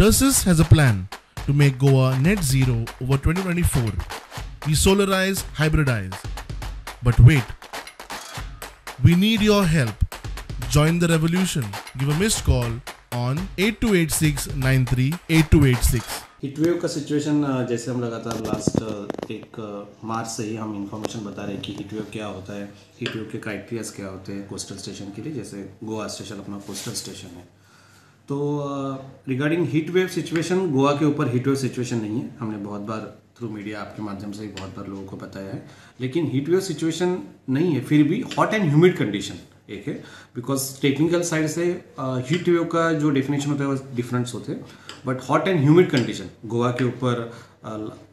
Tursus has a plan to make Goa net zero over 2024. We solarize, hybridize. But wait, we need your help. Join the revolution. Give a missed call on 828693 8286. Heatwave का situation जैसे हम लगातार last एक मार्च से ही हम information बता रहे हैं कि हीटवेव क्या होता है, हीटवेव के क्राइटेरियाज क्या होते हैं कोस्टल स्टेशन के लिए, जैसे गोवा स्टेशन अपना कोस्टल स्टेशन है। तो रिगार्डिंग हीटवेव सिचुएशन, गोवा के ऊपर हीटवेव सिचुएशन नहीं है, हमने बहुत बार थ्रू मीडिया आपके माध्यम से ही बहुत बार लोगों को बताया है। लेकिन हीटवेव सिचुएशन नहीं है, फिर भी हॉट एंड ह्यूमिड कंडीशन एक है, बिकॉज टेक्निकल साइड से हीट वेव का जो डेफिनेशन होता है वो डिफरेंस होते हैं, but hot and humid condition Goa के ऊपर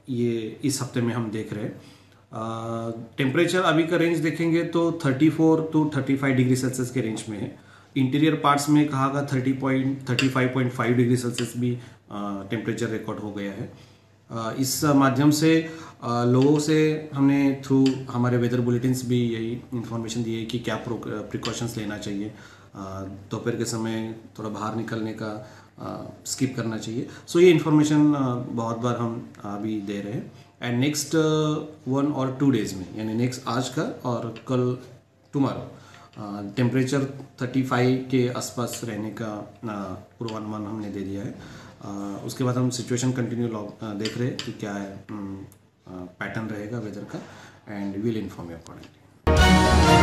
ये इस हफ्ते में हम देख रहे हैं। टेम्परेचर अभी का रेंज देखेंगे तो 34 to 35 डिग्री सेल्सियस के रेंज में है। इंटीरियर पार्ट्स में कहा गया 35.5 डिग्री सेल्सियस भी टेम्परेचर रिकॉर्ड हो गया है। इस माध्यम से लोगों से हमने थ्रू हमारे वेदर बुलेटिन्स भी यही इंफॉर्मेशन दी है कि क्या प्रिकॉशंस लेना चाहिए, दोपहर के समय थोड़ा बाहर निकलने का स्किप करना चाहिए। सो ये इन्फॉर्मेशन बहुत बार हम अभी दे रहे हैं। एंड नेक्स्ट 1 or 2 डेज में, यानी नेक्स्ट आज का और कल टुमारो टेम्परेचर 35 के आसपास रहने का पूर्वानुमान हमने दे दिया है। उसके बाद हम सिचुएशन कंटिन्यू देख रहे हैं कि क्या है पैटर्न रहेगा वेदर का, and will inform you accordingly.